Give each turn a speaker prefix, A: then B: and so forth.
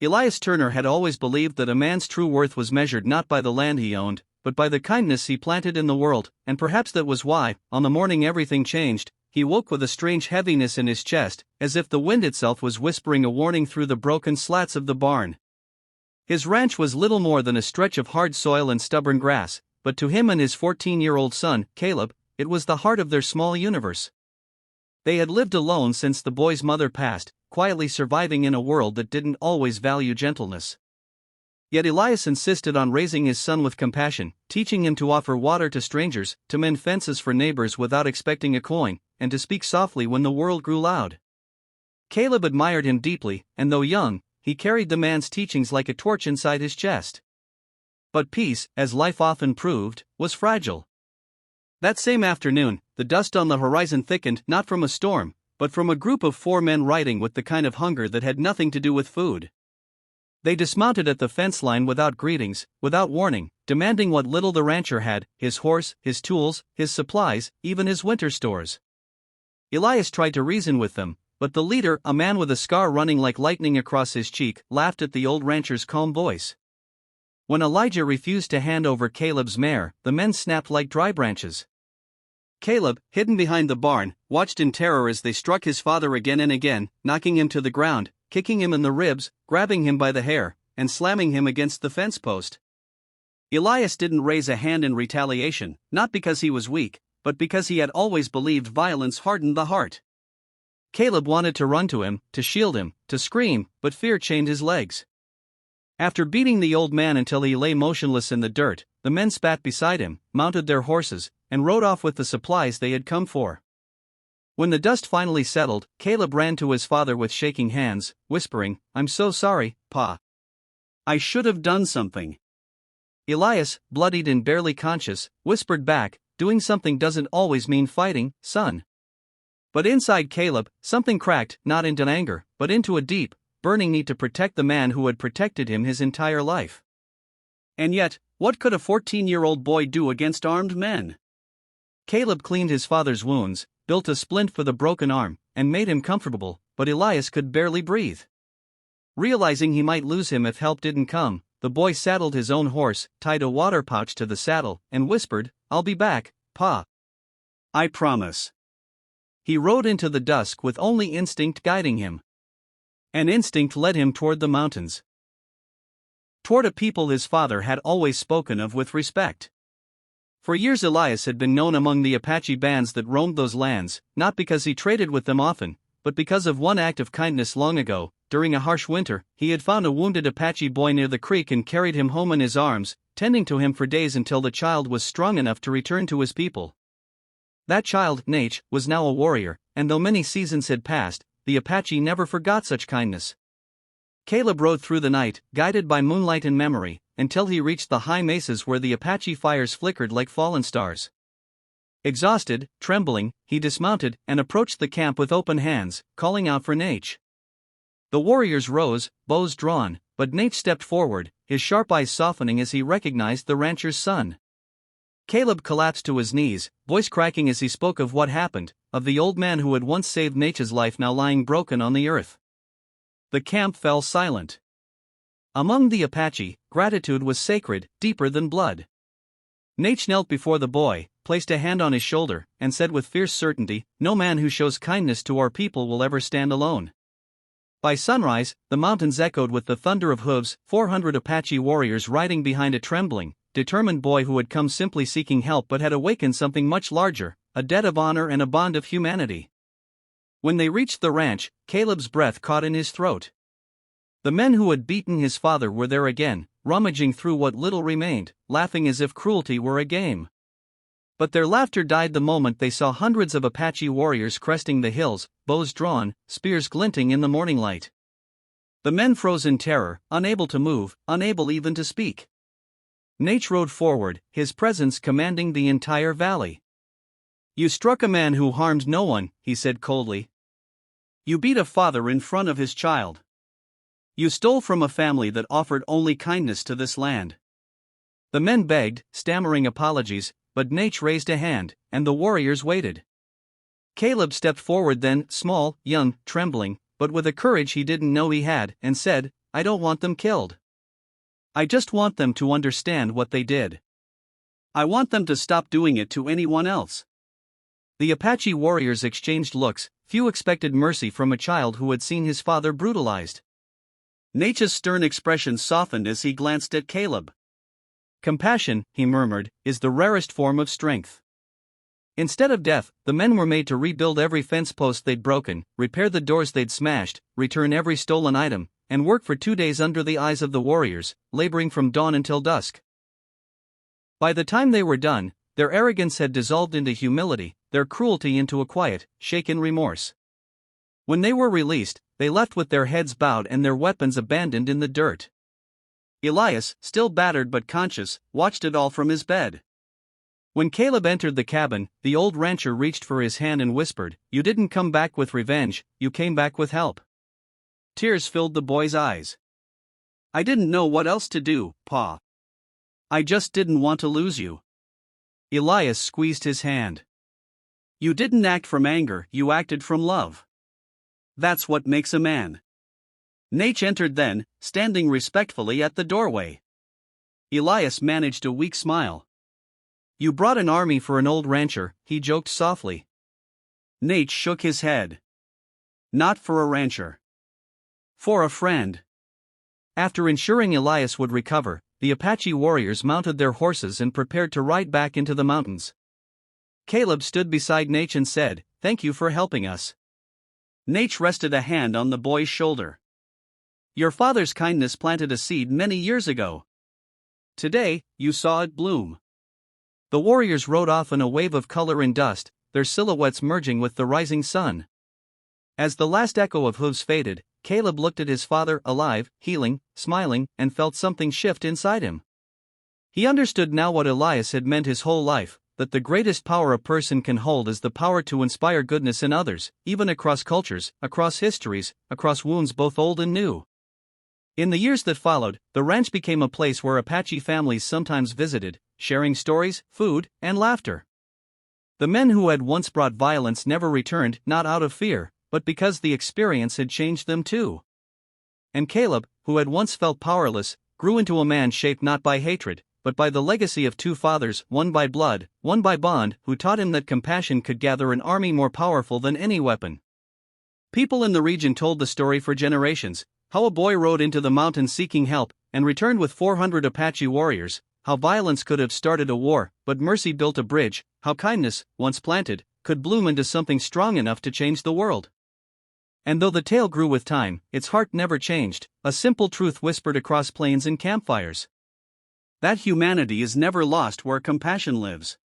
A: Elias Turner had always believed that a man's true worth was measured not by the land he owned, but by the kindness he planted in the world, and perhaps that was why, on the morning everything changed, he woke with a strange heaviness in his chest, as if the wind itself was whispering a warning through the broken slats of the barn. His ranch was little more than a stretch of hard soil and stubborn grass, but to him and his 14-year-old son, Caleb, it was the heart of their small universe. They had lived alone since the boy's mother passed, quietly surviving in a world that didn't always value gentleness. Yet Elias insisted on raising his son with compassion, teaching him to offer water to strangers, to mend fences for neighbors without expecting a coin, and to speak softly when the world grew loud. Caleb admired him deeply, and though young, he carried the man's teachings like a torch inside his chest. But peace, as life often proved, was fragile. That same afternoon, the dust on the horizon thickened not from a storm, but from a group of 4 men riding with the kind of hunger that had nothing to do with food. They dismounted at the fence line without greetings, without warning, demanding what little the rancher had: his horse, his tools, his supplies, even his winter stores. Elias tried to reason with them, but the leader, a man with a scar running like lightning across his cheek, laughed at the old rancher's calm voice. When Elijah refused to hand over Caleb's mare, the men snapped like dry branches. Caleb, hidden behind the barn, watched in terror as they struck his father again and again, knocking him to the ground, kicking him in the ribs, grabbing him by the hair, and slamming him against the fence post. Elias didn't raise a hand in retaliation, not because he was weak, but because he had always believed violence hardened the heart. Caleb wanted to run to him, to shield him, to scream, but fear chained his legs. After beating the old man until he lay motionless in the dirt, the men spat beside him, mounted their horses, and rode off with the supplies they had come for. When the dust finally settled, Caleb ran to his father with shaking hands, whispering, "I'm so sorry, Pa. I should have done something." Elias, bloodied and barely conscious, whispered back, "Doing something doesn't always mean fighting, son." But inside Caleb, something cracked, not into anger, but into a deep, burning need to protect the man who had protected him his entire life. And yet, what could a 14-year-old boy do against armed men? Caleb cleaned his father's wounds, built a splint for the broken arm, and made him comfortable, but Elias could barely breathe. Realizing he might lose him if help didn't come, the boy saddled his own horse, tied a water pouch to the saddle, and whispered, "I'll be back, Pa. I promise." He rode into the dusk with only instinct guiding him. An instinct led him toward the mountains. Toward a people his father had always spoken of with respect. For years Elias had been known among the Apache bands that roamed those lands, not because he traded with them often, but because of one act of kindness long ago. During a harsh winter, he had found a wounded Apache boy near the creek and carried him home in his arms, tending to him for days until the child was strong enough to return to his people. That child, Nate, was now a warrior, and though many seasons had passed, the Apache never forgot such kindness. Caleb rode through the night, guided by moonlight and memory, until he reached the high mesas where the Apache fires flickered like fallen stars. Exhausted, trembling, he dismounted and approached the camp with open hands, calling out for Nate. The warriors rose, bows drawn, but Nate stepped forward, his sharp eyes softening as he recognized the rancher's son. Caleb collapsed to his knees, voice cracking as he spoke of what happened, of the old man who had once saved Nate's life now lying broken on the earth. The camp fell silent. Among the Apache, gratitude was sacred, deeper than blood. Nate knelt before the boy, placed a hand on his shoulder, and said with fierce certainty, "No man who shows kindness to our people will ever stand alone." By sunrise, the mountains echoed with the thunder of hooves, 400 Apache warriors riding behind a trembling, determined boy who had come simply seeking help but had awakened something much larger, a debt of honor and a bond of humanity. When they reached the ranch, Caleb's breath caught in his throat. The men who had beaten his father were there again, rummaging through what little remained, laughing as if cruelty were a game. But their laughter died the moment they saw hundreds of Apache warriors cresting the hills, bows drawn, spears glinting in the morning light. The men froze in terror, unable to move, unable even to speak. Nate rode forward, his presence commanding the entire valley. "You struck a man who harmed no one," he said coldly. "You beat a father in front of his child. You stole from a family that offered only kindness to this land." The men begged, stammering apologies, but Nate raised a hand, and the warriors waited. Caleb stepped forward then, small, young, trembling, but with a courage he didn't know he had, and said, I don't want them killed. I just want them to understand what they did. I want them to stop doing it to anyone else." The Apache warriors exchanged looks. Few expected mercy from a child who had seen his father brutalized. Nature's stern expression softened as he glanced at Caleb. "Compassion," he murmured, "is the rarest form of strength." Instead of death, the men were made to rebuild every fence post they'd broken, repair the doors they'd smashed, return every stolen item, and work for 2 days under the eyes of the warriors, laboring from dawn until dusk. By the time they were done, their arrogance had dissolved into humility, their cruelty into a quiet, shaken remorse. When they were released, they left with their heads bowed and their weapons abandoned in the dirt. Elias, still battered but conscious, watched it all from his bed. When Caleb entered the cabin, the old rancher reached for his hand and whispered, "You didn't come back with revenge, you came back with help." Tears filled the boy's eyes. "I didn't know what else to do, Pa. I just didn't want to lose you." Elias squeezed his hand. "You didn't act from anger, you acted from love. That's what makes a man." Nate entered then, standing respectfully at the doorway. Elias managed a weak smile. "You brought an army for an old rancher," he joked softly. Nate shook his head. "Not for a rancher. For a friend." After ensuring Elias would recover, the Apache warriors mounted their horses and prepared to ride back into the mountains. Caleb stood beside Nate and said, "Thank you for helping us." Nate rested a hand on the boy's shoulder. "Your father's kindness planted a seed many years ago. Today, you saw it bloom." The warriors rode off in a wave of color and dust, their silhouettes merging with the rising sun. As the last echo of hooves faded, Caleb looked at his father, alive, healing, smiling, and felt something shift inside him. He understood now what Elias had meant his whole life, that the greatest power a person can hold is the power to inspire goodness in others, even across cultures, across histories, across wounds both old and new. In the years that followed, the ranch became a place where Apache families sometimes visited, sharing stories, food, and laughter. The men who had once brought violence never returned, not out of fear, but because the experience had changed them too. And Caleb, who had once felt powerless, grew into a man shaped not by hatred, but by the legacy of two fathers, one by blood, one by bond, who taught him that compassion could gather an army more powerful than any weapon. People in the region told the story for generations, how a boy rode into the mountains seeking help, and returned with 400 Apache warriors, how violence could have started a war, but mercy built a bridge, how kindness, once planted, could bloom into something strong enough to change the world. And though the tale grew with time, its heart never changed, a simple truth whispered across plains and campfires. That humanity is never lost where compassion lives.